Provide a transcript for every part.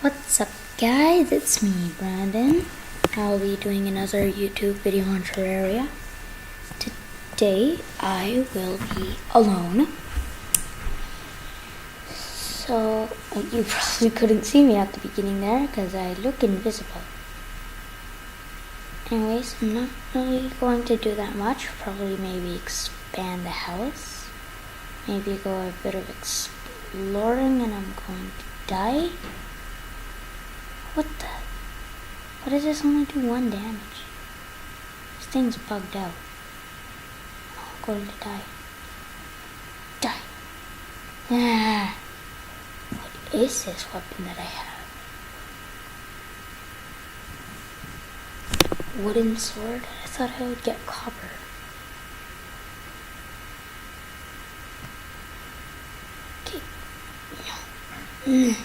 What's up guys, it's me Brandon. I'll be doing another YouTube video on Terraria. Today I will be alone. So you probably couldn't see me at the beginning there because I look invisible. Anyways, I'm not really going to do that much. Probably maybe expand the house. Maybe go a bit of exploring and I'm going to die. What does this only do 1 damage? This thing's bugged out. Oh, I'm going to die. Die. Ah. What is this weapon that I have? Wooden sword? I thought I would get copper. Okay. No.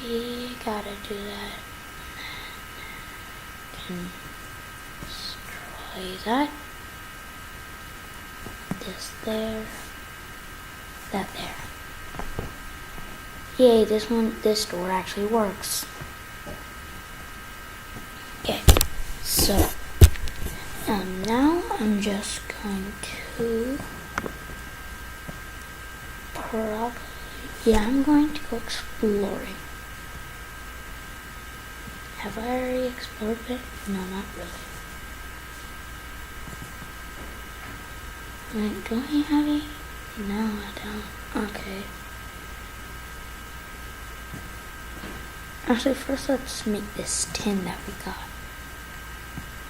You gotta do that. Can destroy that. This there. That there. Yay, this door actually works. Okay, so now I'm just going to I'm going to go exploring. Have I already explored it? No, not really. Wait, do I have any? No, I don't. Okay. Actually, first let's make this tin that we got.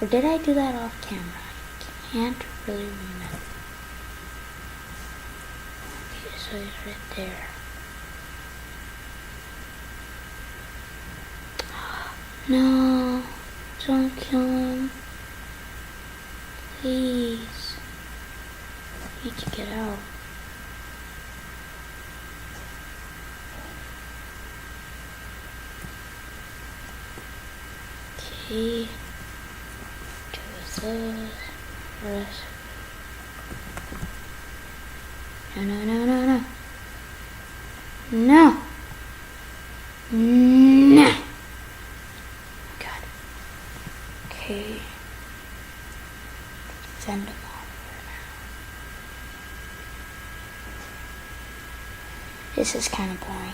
Or did I do that off camera? I can't really remember. Okay, so it's right there. No, don't kill him. Please. I need to get out. Okay. Do this. Rest. No. No. No. God. Okay. Send them all for now. This is kind of boring.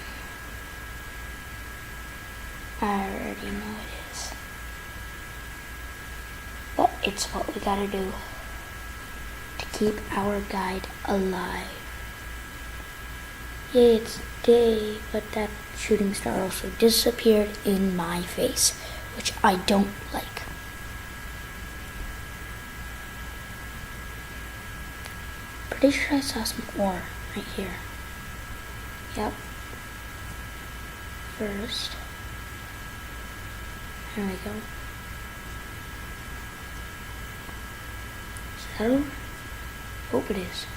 I already know it is. But it's what we gotta do to keep our guide alive. Yay, it's day, but that shooting star also disappeared in my face, which I don't like. Pretty sure I saw some ore right here. Yep. First. There we go. Is that over? Hope it is.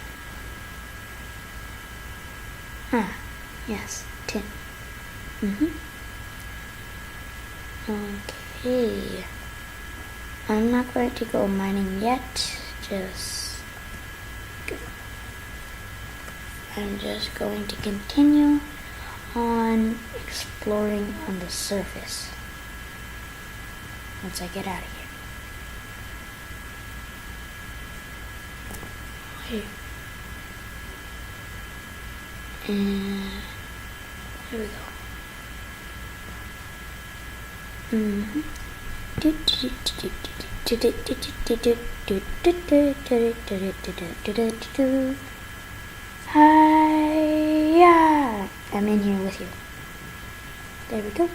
Yes, tin. Okay. I'm not going to go mining yet. I'm just going to continue on exploring on the surface once I get out of here. Okay. And here we go. Hiya! I'm in here with you. There we go.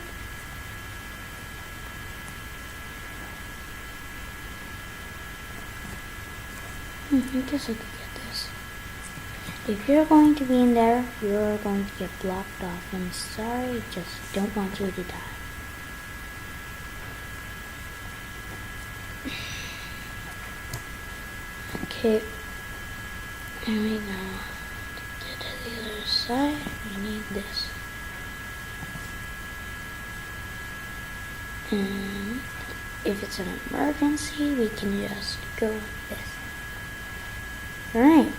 I guess I could get this. If you're going to be in there, you're going to get blocked off. I'm sorry, just don't want you to die. Okay, there we go. To get to the other side, we need this. And if it's an emergency, we can just go with this. Alright,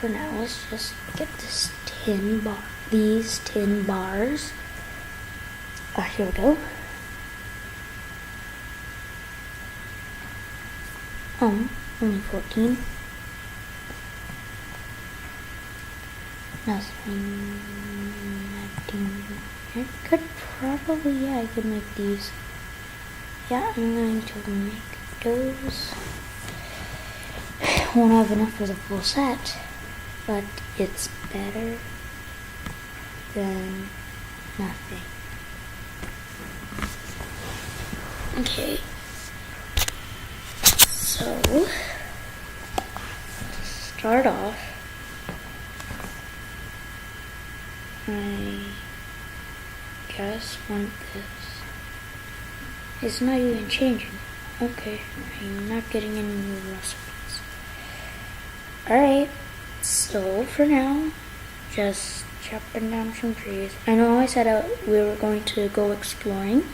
for now, let's just get this these tin bars. Here we go. Only 14. Nothing. I could probably, yeah, I could make these. Yeah, I'm going to make those. Won't have enough for the full set, but it's better than nothing. Okay. So, to start off, I guess want this. It's not even changing. Okay, I'm not getting any new recipes. Alright, so for now, just chopping down some trees. I know I said we were going to go exploring.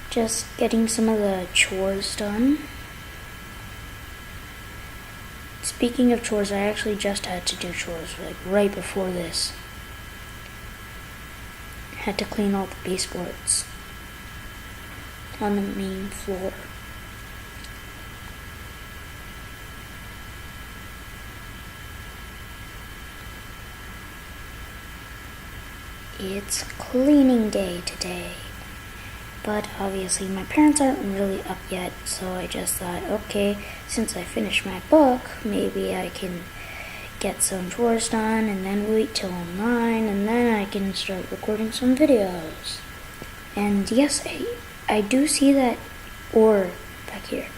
Just getting some of the chores done. Speaking of chores, I actually just had to do chores like right before this. Had to clean all the baseboards on the main floor. It's cleaning day today. But obviously my parents aren't really up yet, so I just thought, okay, since I finished my book, maybe I can get some chores done and then wait till I'm 9 and then I can start recording some videos. And yes, I do see that ore back here.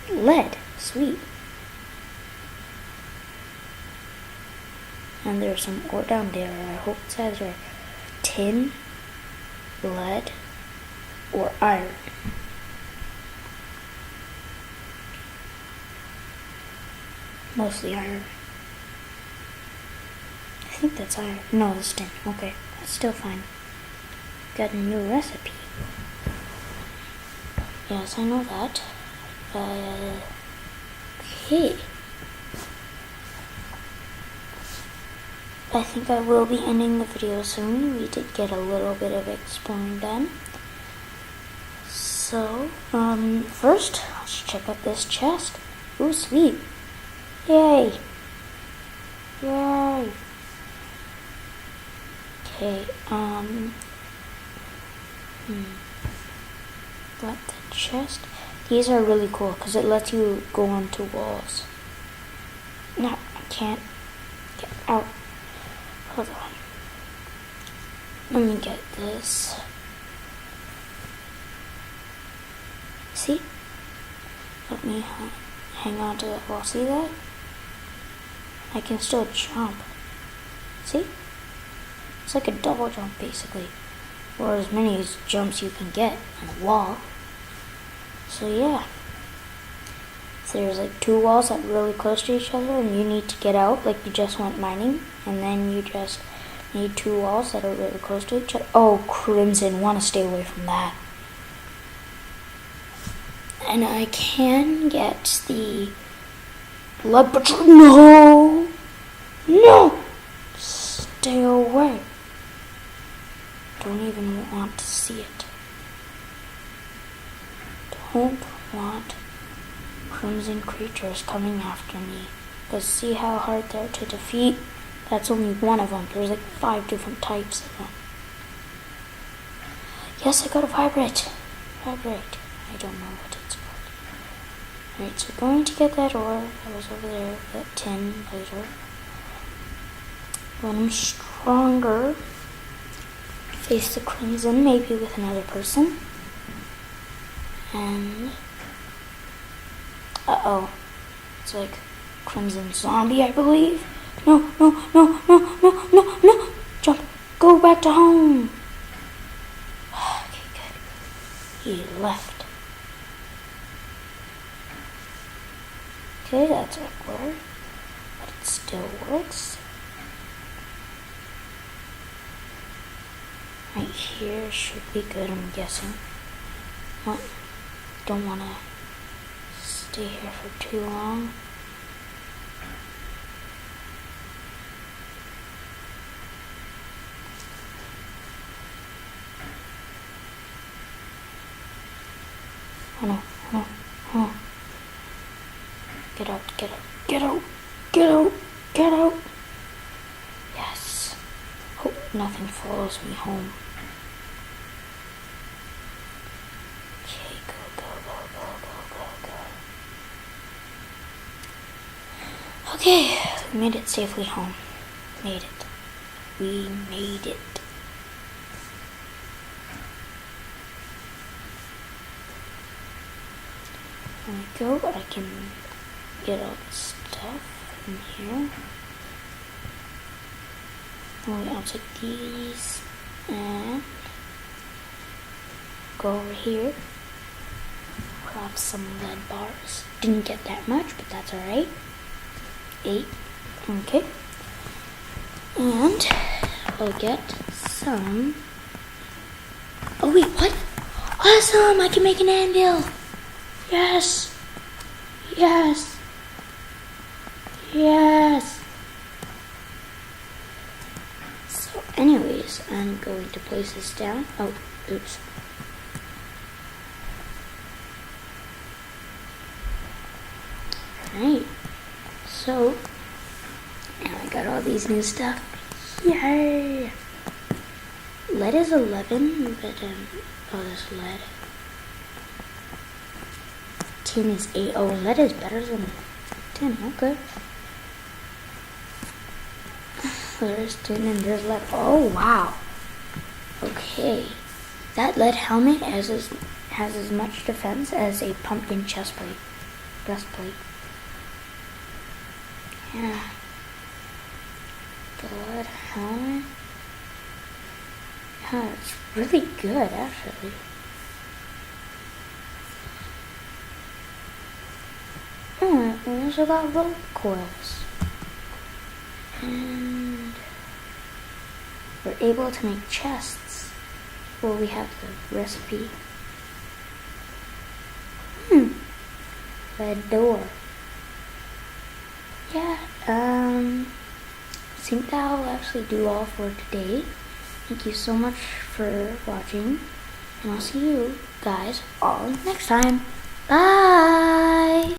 Lead, sweet. And there's some ore down there. I hope it's either tin, lead, or iron. Mostly iron. I think that's iron. No, it's tin. Okay, that's still fine. Got a new recipe. Yes, I know that. Okay. I think I will be ending the video soon. We did get a little bit of exploring done. So, first, let's check out this chest. Ooh, sweet. Yay. Yay. Okay, what, the chest? These are really cool because it lets you go onto walls. No, I can't get out. Hold on. Let me get this. See? Let me hang on to that wall. See that? I can still jump. See? It's like a double jump basically. Or as many jumps you can get on a wall. So yeah. So there's like 2 walls that are really close to each other and you need to get out like you just went mining. And then you just need 2 walls that are really close to each other. Oh, Crimson, want to stay away from that. And I can get the blood patrol. No! No! Stay away. Don't even want to see it. Don't want crimson creatures coming after me. Because see how hard they're to defeat? That's only one of them. There's like 5 different types of them. Yes, I got a vibrate. Vibrate. I don't know what it's called. Alright, so we're going to get that ore that was over there, that tin later. When I'm stronger, face the crimson, maybe with another person. And it's like crimson zombie, I believe. No, no, no, no, no, no, no. Jump. Go back to home. Okay, good. He left. Okay, that's awkward. But it still works. Right here should be good, I'm guessing. What? Don't want to stay here for too long. Oh no, oh no, oh no. Get out, get out, get out, get out, get out. Yes. Hope nothing follows me home. Okay, go, go, go, go, go, go, go. Okay, we made it safely home. Made it. We made it. There we go. I can get all the stuff in here. I'll take these and go over here. Grab some lead bars. Didn't get that much, but that's alright. 8. Okay. And I'll get some. Oh wait, what? Awesome! I can make an anvil! Yes! Yes! Yes! So anyways, I'm going to place this down. Oh, oops. Alright. So, now I got all these new stuff. Yay! Lead is 11, but oh, there's lead. Tin is 8. Oh, lead is better than tin. Okay. There's tin and there's lead. Oh, wow. Okay. That lead helmet has as much defense as a pumpkin breastplate. Yeah. The lead helmet. Yeah, it's really good, actually. We also got rope coils. And we're able to make chests. Well, we have the recipe. Red door. Yeah, I think that'll actually do all for today. Thank you so much for watching, and I'll see you guys all next time. Bye!